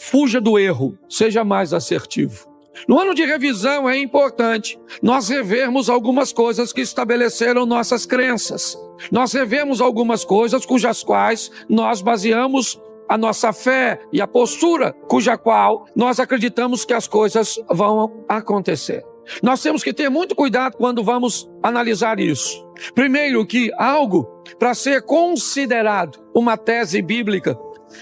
fuja do erro, seja mais assertivo. No ano de revisão é importante nós revermos algumas coisas que estabeleceram nossas crenças. Nós revemos algumas coisas cujas quais nós baseamos a nossa fé e a postura cuja qual nós acreditamos que as coisas vão acontecer. Nós temos que ter muito cuidado quando vamos analisar isso. Primeiro, que algo, para ser considerado uma tese bíblica,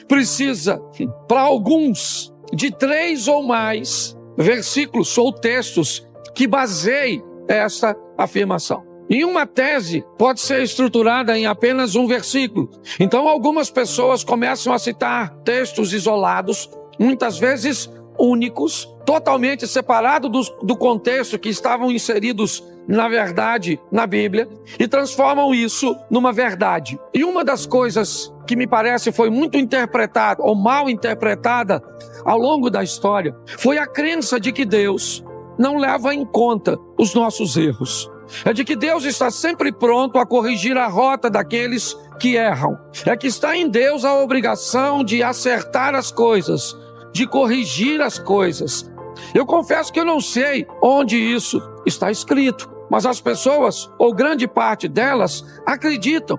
precisa, para alguns, de 3 ou mais versículos ou textos que baseiem essa afirmação. E uma tese pode ser estruturada em apenas um versículo. Então, algumas pessoas começam a citar textos isolados, muitas vezes únicos, totalmente separados do contexto que estavam inseridos, na verdade, na Bíblia, e transformam isso numa verdade. E uma das coisas que me parece foi muito interpretada, ou mal interpretada, ao longo da história, foi a crença de que Deus não leva em conta os nossos erros. É de que Deus está sempre pronto a corrigir a rota daqueles que erram. É que está em Deus a obrigação de acertar as coisas, de corrigir as coisas. Eu confesso que eu não sei onde isso está escrito, mas as pessoas, ou grande parte delas, acreditam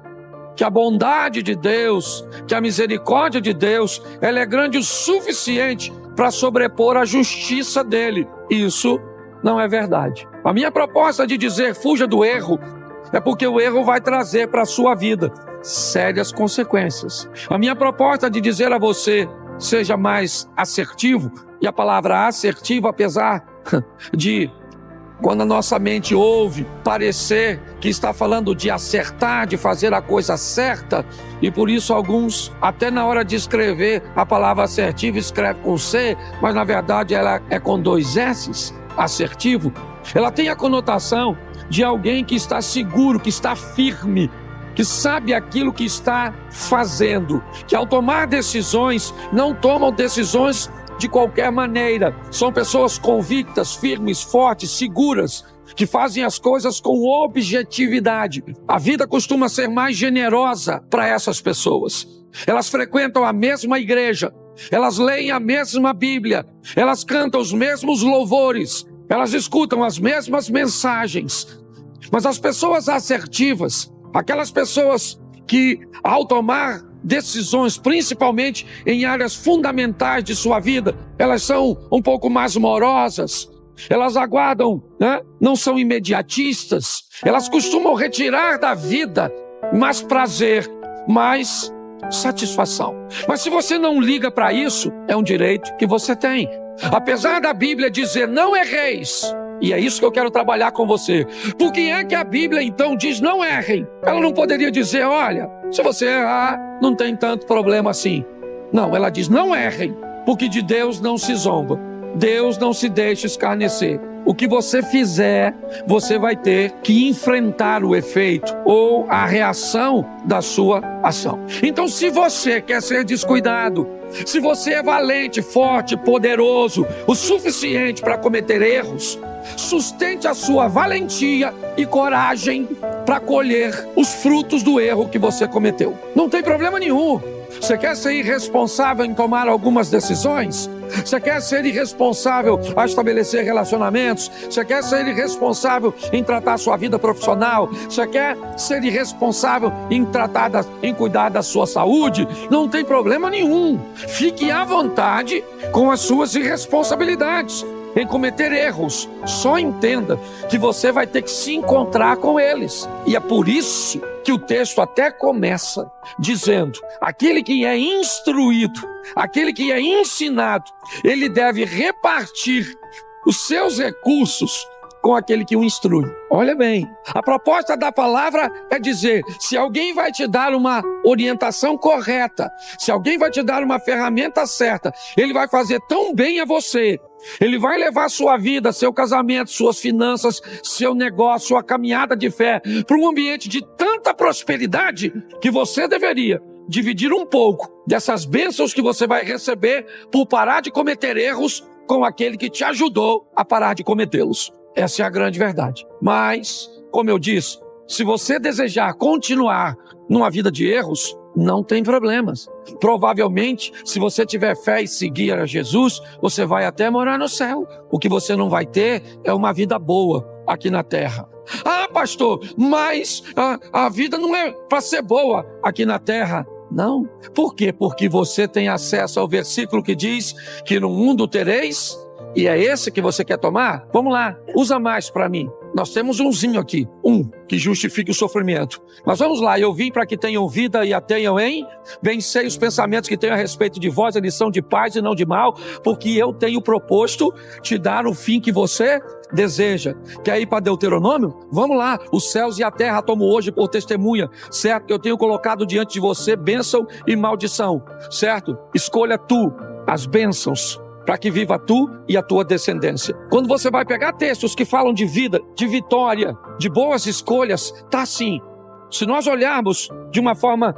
que a bondade de Deus, que a misericórdia de Deus, ela é grande o suficiente para sobrepor a justiça dele. Isso não é verdade. A minha proposta de dizer fuja do erro é porque o erro vai trazer para a sua vida sérias consequências. A minha proposta de dizer a você seja mais assertivo, e a palavra assertivo, apesar de, quando a nossa mente ouve, parecer que está falando de acertar, de fazer a coisa certa, e por isso alguns, até na hora de escrever a palavra assertivo, escreve com C, mas na verdade ela é com 2 S's, assertivo. Ela tem a conotação de alguém que está seguro, que está firme, que sabe aquilo que está fazendo, que ao tomar decisões, não tomam decisões de qualquer maneira. São pessoas convictas, firmes, fortes, seguras, que fazem as coisas com objetividade. A vida costuma ser mais generosa para essas pessoas. Elas frequentam a mesma igreja, elas leem a mesma Bíblia, elas cantam os mesmos louvores, elas escutam as mesmas mensagens. Mas as pessoas assertivas, aquelas pessoas que, ao tomar decisões, principalmente em áreas fundamentais de sua vida, elas são um pouco mais morosas, elas aguardam, não são imediatistas, elas costumam retirar da vida mais prazer, mais satisfação. Mas se você não liga para isso, é um direito que você tem. Apesar da Bíblia dizer não erreis, e é isso que eu quero trabalhar com você. Por que é que a Bíblia então diz não errem? Ela não poderia dizer, olha, se você errar, não tem tanto problema assim. Não, ela diz não errem, porque de Deus não se zomba. Deus não se deixa escarnecer. O que você fizer, você vai ter que enfrentar o efeito ou a reação da sua ação. Então, se você quer ser descuidado, se você é valente, forte, poderoso, o suficiente para cometer erros, sustente a sua valentia e coragem para colher os frutos do erro que você cometeu. Não tem problema nenhum. Você quer ser irresponsável em tomar algumas decisões? Você quer ser irresponsável a estabelecer relacionamentos? Você quer ser irresponsável em tratar a sua vida profissional? Você quer ser irresponsável em cuidar da sua saúde? Não tem problema nenhum. Fique à vontade com as suas irresponsabilidades, em cometer erros. Só entenda que você vai ter que se encontrar com eles. E é por isso que o texto até começa dizendo: aquele que é instruído, aquele que é ensinado, ele deve repartir os seus recursos com aquele que o instrui. Olha bem, a proposta da palavra é dizer, se alguém vai te dar uma orientação correta, se alguém vai te dar uma ferramenta certa, ele vai fazer tão bem a você, ele vai levar sua vida, seu casamento, suas finanças, seu negócio, sua caminhada de fé para um ambiente de tanta prosperidade que você deveria dividir um pouco dessas bênçãos que você vai receber por parar de cometer erros com aquele que te ajudou a parar de cometê-los. Essa é a grande verdade. Mas, como eu disse, se você desejar continuar numa vida de erros, não tem problemas. Provavelmente, se você tiver fé e seguir a Jesus, você vai até morar no céu. O que você não vai ter é uma vida boa aqui na terra. Ah, pastor, mas a vida não é para ser boa aqui na terra. Não. Por quê? Porque você tem acesso ao versículo que diz que no mundo tereis, e é esse que você quer tomar? Vamos lá, usa mais para mim. Nós temos umzinho aqui, que justifique o sofrimento. Mas vamos lá, eu vim para que tenham vida e a tenham em vencer os pensamentos que tenho a respeito de vós, eles são de paz e não de mal, porque eu tenho proposto te dar o fim que você deseja. Quer ir para Deuteronômio? Vamos lá, os céus e a terra tomo hoje por testemunha, certo? Que eu tenho colocado diante de você bênção e maldição, certo? Escolha tu as bênçãos, para que viva tu e a tua descendência. Quando você vai pegar textos que falam de vida, de vitória, de boas escolhas, tá assim. Se nós olharmos de uma forma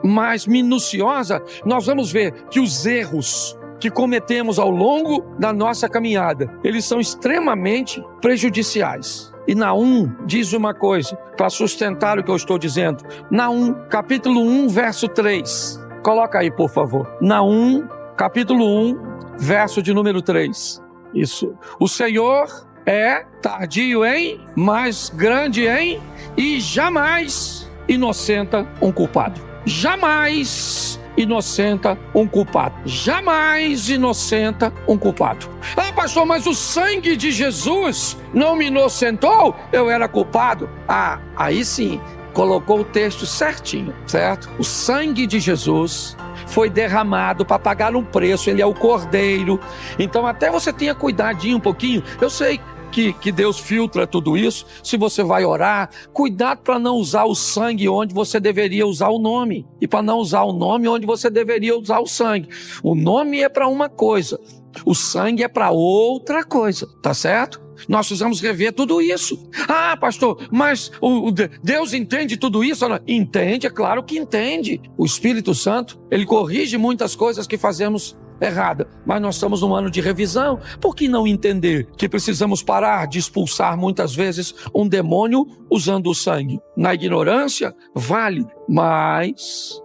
mais minuciosa, nós vamos ver que os erros que cometemos ao longo da nossa caminhada, eles são extremamente prejudiciais. E Naum diz uma coisa, para sustentar o que eu estou dizendo. Naum, capítulo 1, verso 3. Coloca aí, por favor. Naum, capítulo 1, verso de número 3. Isso. O Senhor é tardio em, mas grande em, e jamais inocenta um culpado. Jamais inocenta um culpado. Jamais inocenta um culpado. Ah, pastor, mas o sangue de Jesus não me inocentou? Eu era culpado? Ah, aí sim, colocou o texto certinho, certo? O sangue de Jesus foi derramado para pagar um preço, ele é o cordeiro. Então até você tenha cuidadinho um pouquinho. Eu sei que Deus filtra tudo isso. Se você vai orar, cuidado para não usar o sangue onde você deveria usar o nome, e para não usar o nome onde você deveria usar o sangue. O nome é para uma coisa, o sangue é para outra coisa, tá certo? Nós precisamos rever tudo isso. Ah, pastor, mas Deus entende tudo isso? Entende, é claro que entende. O Espírito Santo, ele corrige muitas coisas que fazemos errada, mas nós estamos num ano de revisão. Por que não entender que precisamos parar de expulsar muitas vezes um demônio usando o sangue? Na ignorância, vale, mas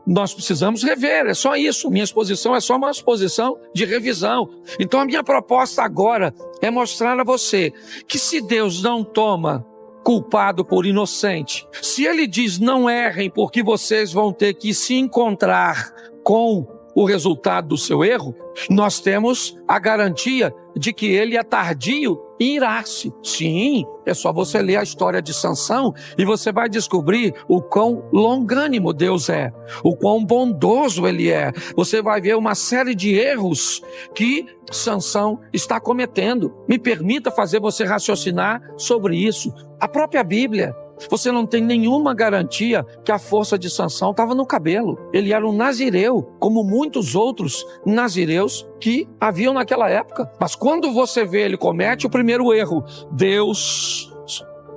nós precisamos rever, é só isso. Minha exposição é só uma exposição de revisão. Então a minha proposta agora é mostrar a você que se Deus não toma culpado por inocente, se Ele diz não errem porque vocês vão ter que se encontrar com o resultado do seu erro, nós temos a garantia de que Ele é tardio em irar-se. Sim, é só você ler a história de Sansão e você vai descobrir o quão longânimo Deus é, o quão bondoso Ele é. Você vai ver uma série de erros que Sansão está cometendo. Me permita fazer você raciocinar sobre isso. A própria Bíblia, você não tem nenhuma garantia que a força de Sansão estava no cabelo. Ele era um nazireu, como muitos outros nazireus que haviam naquela época. Mas quando você vê ele comete o primeiro erro, Deus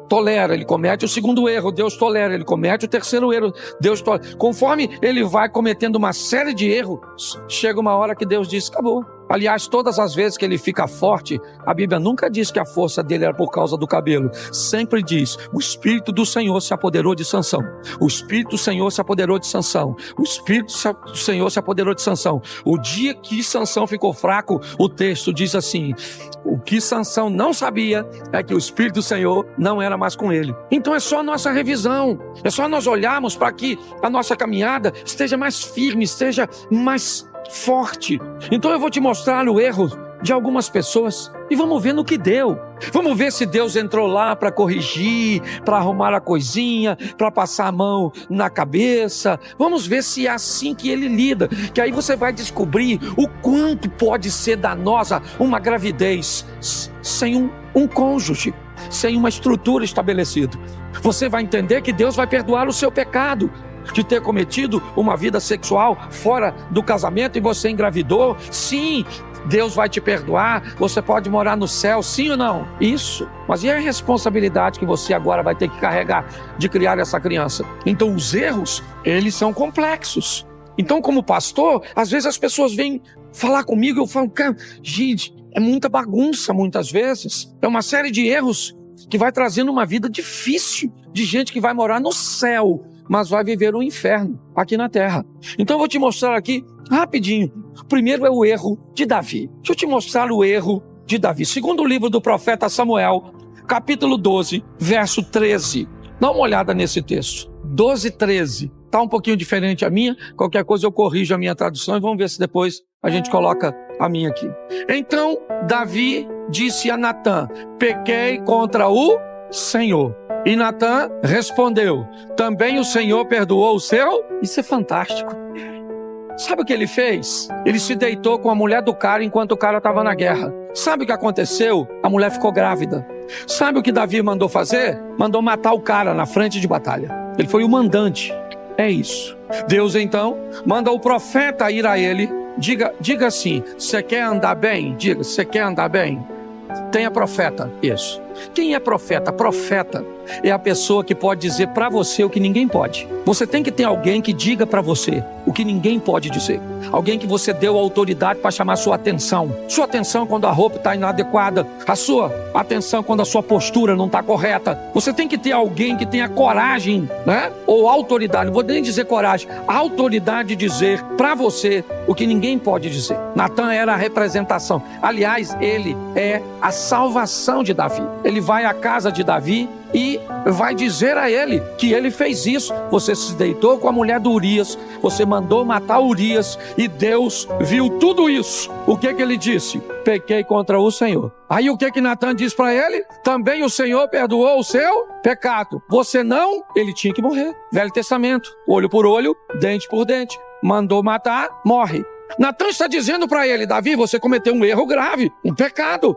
tolera, ele comete o segundo erro, Deus tolera, ele comete o terceiro erro, Deus tolera. Conforme ele vai cometendo uma série de erros, chega uma hora que Deus diz, acabou. Aliás, todas as vezes que ele fica forte, a Bíblia nunca diz que a força dele era por causa do cabelo. Sempre diz, o Espírito do Senhor se apoderou de Sansão. O Espírito do Senhor se apoderou de Sansão. O Espírito do Senhor se apoderou de Sansão. O dia que Sansão ficou fraco, o texto diz assim, o que Sansão não sabia é que o Espírito do Senhor não era mais com ele. Então é só a nossa revisão, é só nós olharmos para que a nossa caminhada esteja mais firme, esteja mais forte. Então eu vou te mostrar o erro de algumas pessoas e vamos ver no que deu. Vamos ver se Deus entrou lá para corrigir, para arrumar a coisinha, para passar a mão na cabeça. Vamos ver se é assim que ele lida, que aí você vai descobrir o quanto pode ser danosa uma gravidez sem um cônjuge, sem uma estrutura estabelecida. Você vai entender que Deus vai perdoar o seu pecado de ter cometido uma vida sexual fora do casamento e você engravidou. Sim, Deus vai te perdoar, você pode morar no céu, sim ou não? Isso. Mas e a responsabilidade que você agora vai ter que carregar de criar essa criança? Então os erros, eles são complexos. Então como pastor, às vezes as pessoas vêm falar comigo e eu falo, cara, gente, é muita bagunça muitas vezes. É uma série de erros que vai trazendo uma vida difícil de gente que vai morar no céu, mas vai viver um inferno aqui na terra. Então eu vou te mostrar aqui rapidinho. Primeiro é o erro de Davi. Deixa eu te mostrar o erro de Davi. Segundo o livro do profeta Samuel, capítulo 12, verso 13. Dá uma olhada nesse texto. 12, 13. Está um pouquinho diferente a minha. Qualquer coisa eu corrijo a minha tradução e vamos ver se depois a gente coloca a minha aqui. Então Davi disse a Natã: pequei contra o Senhor. E Natã respondeu: também o Senhor perdoou o seu? Isso é fantástico. Sabe o que ele fez? Ele se deitou com a mulher do cara enquanto o cara estava na guerra. Sabe o que aconteceu? A mulher ficou grávida. Sabe o que Davi mandou fazer? Mandou matar o cara na frente de batalha. Ele foi o mandante. É isso. Deus então manda o profeta ir a ele. Diga assim: você quer andar bem? Diga, você quer andar bem? Tenha profeta. Isso. Quem é profeta? Profeta é a pessoa que pode dizer para você o que ninguém pode. Você tem que ter alguém que diga para você o que ninguém pode dizer. Alguém que você deu autoridade para chamar sua atenção. Sua atenção quando a roupa está inadequada. A sua atenção quando a sua postura não está correta. Você tem que ter alguém que tenha coragem, né? Ou autoridade, não vou nem dizer coragem, autoridade de dizer para você o que ninguém pode dizer. Natã era a representação. Aliás, ele é a salvação de Davi. Ele vai à casa de Davi e vai dizer a ele que ele fez isso. Você se deitou com a mulher do Urias, você mandou matar Urias e Deus viu tudo isso. O que ele disse? Pequei contra o Senhor. Aí o que Natã diz para ele? Também o Senhor perdoou o seu pecado. Você não? Ele tinha que morrer. Velho Testamento, olho por olho, dente por dente. Mandou matar, morre. Natã está dizendo para ele: Davi, você cometeu um erro grave, um pecado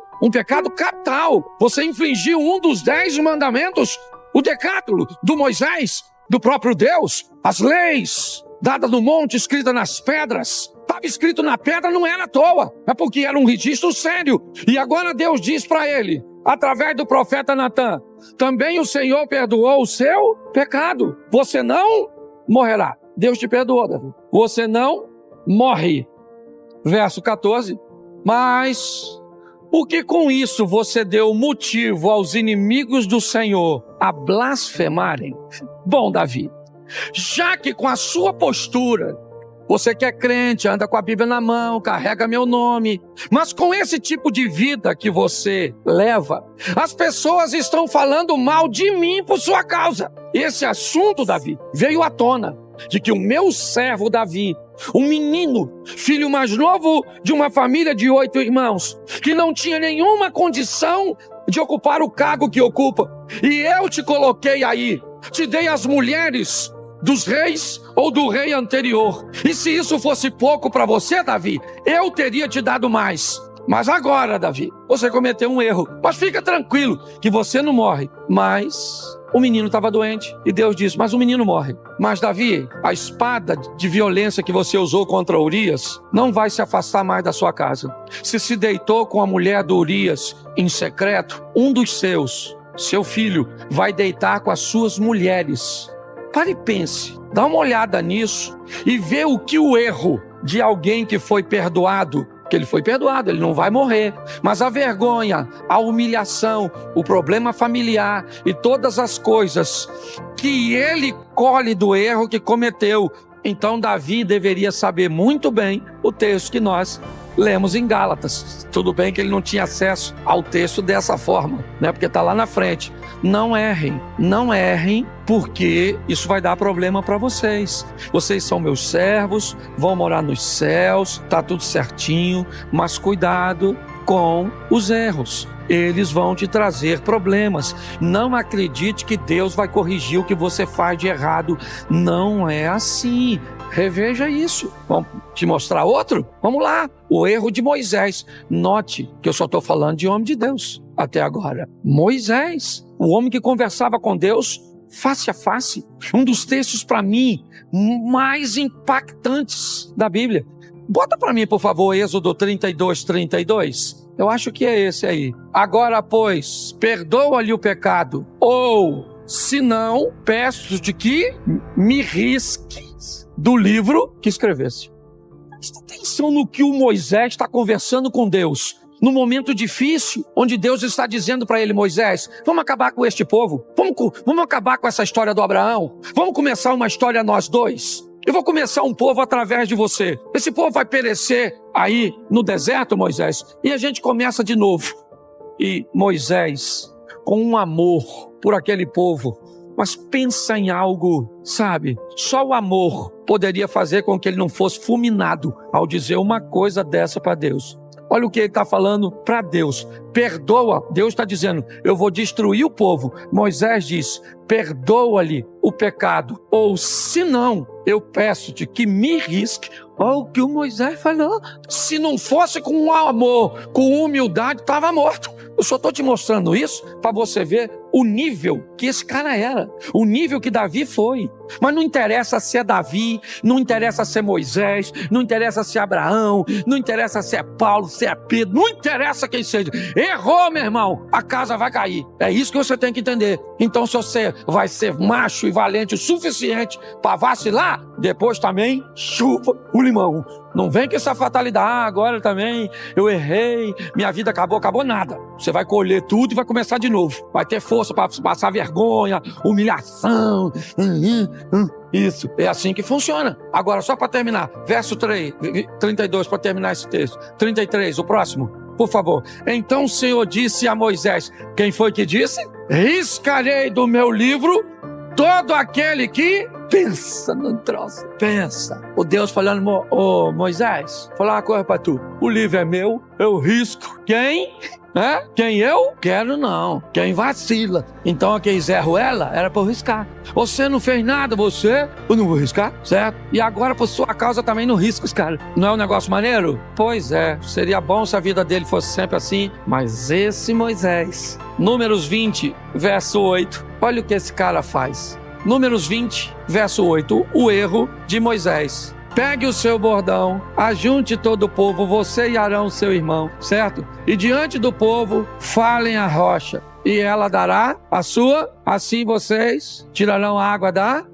capital. Você infringiu um dos 10 mandamentos, o decátulo do Moisés, do próprio Deus. As leis dadas no monte, escritas nas pedras. Estava escrito na pedra, não era à toa, é porque era um registro sério. E agora Deus diz para ele, através do profeta Natã: também o Senhor perdoou o seu pecado. Você não morrerá. Deus te perdoou, Davi. Você não morre. Verso 14. Mas porque com isso você deu motivo aos inimigos do Senhor a blasfemarem? Bom, Davi, já que com a sua postura, você que é crente, anda com a Bíblia na mão, carrega meu nome, mas com esse tipo de vida que você leva, as pessoas estão falando mal de mim por sua causa. Esse assunto, Davi, veio à tona de que o meu servo Davi, um menino, filho mais novo de uma família de 8 irmãos, que não tinha nenhuma condição de ocupar o cargo que ocupa, e eu te coloquei aí, te dei as mulheres dos reis ou do rei anterior, e se isso fosse pouco para você, Davi, eu teria te dado mais. Mas agora, Davi, você cometeu um erro, mas fica tranquilo que você não morre. Mas o menino estava doente e Deus disse: mas o menino morre. Mas Davi, a espada de violência que você usou contra Urias não vai se afastar mais da sua casa. Se deitou com a mulher do Urias em secreto, um dos seus, seu filho, vai deitar com as suas mulheres. Pare e pense, dá uma olhada nisso e vê o que o erro de alguém que foi perdoado, que ele foi perdoado, ele não vai morrer, mas a vergonha, a humilhação, o problema familiar e todas as coisas que ele colhe do erro que cometeu. Então Davi deveria saber muito bem o texto que nós lemos em Gálatas. Tudo bem que ele não tinha acesso ao texto dessa forma, né? Porque está lá na frente. Não errem, porque isso vai dar problema para vocês. Vocês são meus servos, vão morar nos céus, tá tudo certinho, mas cuidado com os erros. Eles vão te trazer problemas. Não acredite que Deus vai corrigir o que você faz de errado. Não é assim. Reveja isso. Vamos te mostrar outro? Vamos lá. O erro de Moisés. Note que eu só estou falando de homem de Deus até agora. Moisés, o homem que conversava com Deus face a face. Um dos textos, para mim, mais impactantes da Bíblia. Bota para mim, por favor, Êxodo 32:32. Eu acho que é esse aí. Agora, pois, perdoa-lhe o pecado, ou, se não, peço-te que me risques do livro que escrevesse. Presta atenção no que o Moisés está conversando com Deus. no momento difícil, onde Deus está dizendo para ele: Moisés, vamos acabar com este povo, vamos acabar com essa história do Abraão, vamos começar uma história nós dois. Eu vou começar um povo através de você. Esse povo vai perecer aí no deserto, Moisés, e a gente começa de novo. E Moisés, com um amor por aquele povo, mas pensa em algo, sabe? Só o amor poderia fazer com que ele não fosse fulminado ao dizer uma coisa dessa para Deus. Olha o que ele está falando para Deus. Perdoa. Deus está dizendo: eu vou destruir o povo. Moisés diz: perdoa-lhe o pecado. Ou se não, eu peço-te que me risque. Olha o que o Moisés falou. Se não fosse com amor, com humildade, estava morto. Eu só estou te mostrando isso para você ver o nível que esse cara era. O nível que Davi foi. Mas não interessa se é Davi, não interessa se é Moisés, não interessa se é Abraão, não interessa se é Paulo, se é Pedro, não interessa quem seja. Errou, meu irmão, a casa vai cair. É isso que você tem que entender. Então, se você vai ser macho e valente o suficiente para vacilar, depois também chupa o limão. Não vem com essa fatalidade: agora também eu errei, minha vida acabou nada. Você vai colher tudo e vai começar de novo. Vai ter força para passar vergonha, humilhação. Isso, é assim que funciona. Agora, só para terminar, verso 32, para terminar esse texto. 33, o próximo, por favor. Então o Senhor disse a Moisés: quem foi que disse? Riscarei do meu livro todo aquele que pensa no troço. Pensa. O Deus falando: Moisés, vou falar uma coisa para tu. O livro é meu, eu risco. Quem? Quem eu? Quero não. Quem vacila. Então aquele Zé Ruela era para eu riscar. Você não fez nada, eu não vou riscar, certo? E agora por sua causa também não risco os caras. Não é um negócio maneiro? Pois é, seria bom se a vida dele fosse sempre assim. Mas esse Moisés, Números 20, verso 8, olha o que esse cara faz. Números 20, verso 8, o erro de Moisés. Pegue o seu bordão, ajunte todo o povo, você e Arão, seu irmão, certo? E diante do povo, falem a rocha, e ela dará a sua. Assim vocês tirarão a água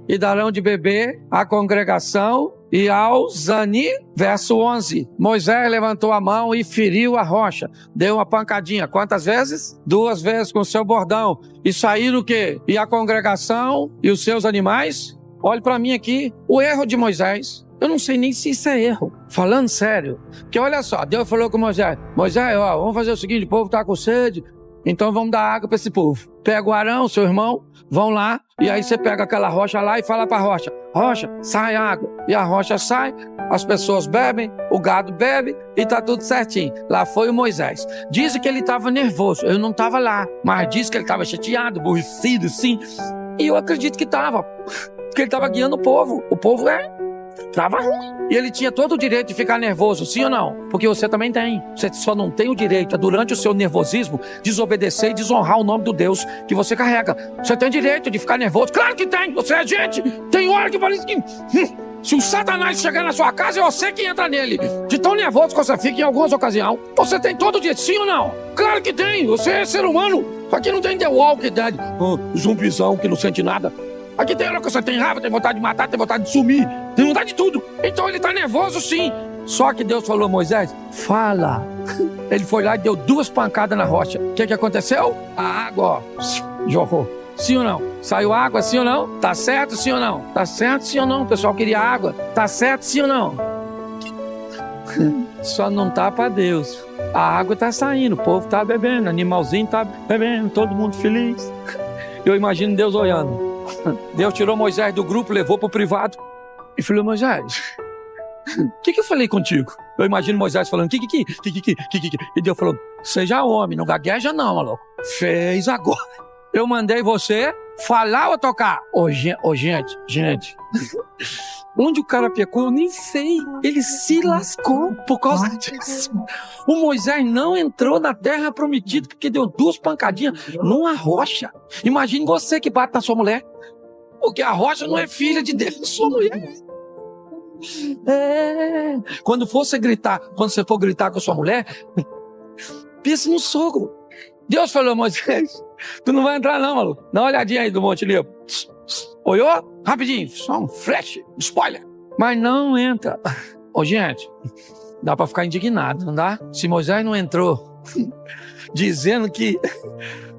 e darão de beber à congregação e ao Zani. Verso 11, Moisés levantou a mão e feriu a rocha, deu uma pancadinha. Quantas vezes? 2 vezes com o seu bordão. E saíram o quê? E a congregação e os seus animais? Olhe para mim aqui, o erro de Moisés. Eu não sei nem se isso é erro, falando sério. Porque olha só, Deus falou com Moisés: Moisés, vamos fazer o seguinte, o povo está com sede, então vamos dar água para esse povo. Pega o Arão, seu irmão, vão lá, e aí você pega aquela rocha lá e fala para a rocha: rocha, sai água. E a rocha sai, as pessoas bebem, o gado bebe e está tudo certinho. Lá foi o Moisés. Dizem que ele estava nervoso, eu não estava lá, mas diz que ele estava chateado, aborrecido, sim. E eu acredito que estava, porque ele estava guiando o povo. O povo estava ruim. E ele tinha todo o direito de ficar nervoso, sim ou não? Porque você também tem. Você só não tem o direito, durante o seu nervosismo, desobedecer e desonrar o nome do Deus que você carrega. Você tem direito de ficar nervoso? Claro que tem! Você é gente! Tem hora que parece que... se o Satanás chegar na sua casa, é você que entra nele. De tão nervoso que você fica em algumas ocasiões. Você tem todo o direito, sim ou não? Claro que tem! Você é ser humano. Aqui não tem The Walking Dead. Zumbizão que não sente nada. Aqui tem hora que você tem raiva, tem vontade de matar, tem vontade de sumir, tem vontade de tudo. Então ele está nervoso, sim. Só que Deus falou: Moisés, fala. Ele foi lá e deu 2 pancadas na rocha. O que aconteceu? A água, jorrou. Sim ou não? Saiu água, sim ou não? Tá certo, sim ou não? Tá certo, sim ou não? O pessoal queria água. Tá certo, sim ou não? Só não tá para Deus. A água tá saindo, o povo tá bebendo, animalzinho tá bebendo, todo mundo feliz. Eu imagino Deus olhando. Deus tirou Moisés do grupo, levou para o privado e falou: Moisés, o que eu falei contigo? Eu imagino Moisés falando: que. E Deus falou: seja homem, não gagueja não, maluco. Fez agora. Eu mandei você falar ou tocar? Gente. Onde o cara pecou, eu nem sei. Ele se lascou por causa disso. O Moisés não entrou na terra prometida porque deu 2 pancadinhas numa rocha. Imagine você que bate na sua mulher. Porque a rocha não é filha de Deus, é sua mulher. Quando você for gritar com a sua mulher, pense no sogro. Deus falou: Moisés, tu não vai entrar não, maluco. Dá uma olhadinha aí do Monte Nebo. Olhou? Rapidinho, só um flash, spoiler. Mas não entra. Gente, dá pra ficar indignado, não dá? Se Moisés não entrou dizendo que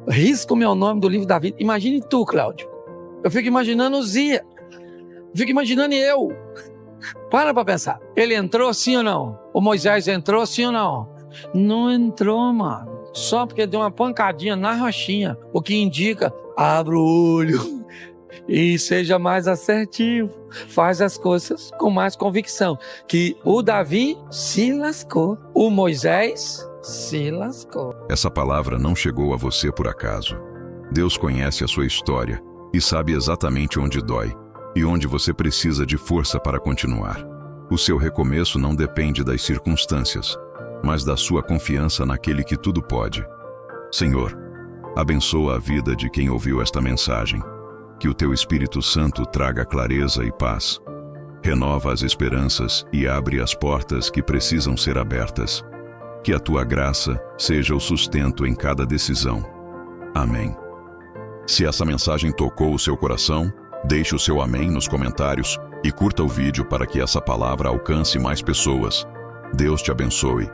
risca o meu nome do livro da vida. Imagine tu, Cláudio. Eu fico imaginando o Zia. Eu fico imaginando eu. Para pensar. Ele entrou sim ou não? O Moisés entrou sim ou não? Não entrou, mano. Só porque deu uma pancadinha na rochinha. O que indica, abra o olho e seja mais assertivo. Faz as coisas com mais convicção. Que o Davi se lascou. O Moisés se lascou. Essa palavra não chegou a você por acaso. Deus conhece a sua história e sabe exatamente onde dói e onde você precisa de força para continuar. O seu recomeço não depende das circunstâncias, mas da sua confiança naquele que tudo pode. Senhor, abençoa a vida de quem ouviu esta mensagem. Que o teu Espírito Santo traga clareza e paz. Renova as esperanças e abre as portas que precisam ser abertas. Que a tua graça seja o sustento em cada decisão. Amém. Se essa mensagem tocou o seu coração, deixe o seu amém nos comentários e curta o vídeo para que essa palavra alcance mais pessoas. Deus te abençoe.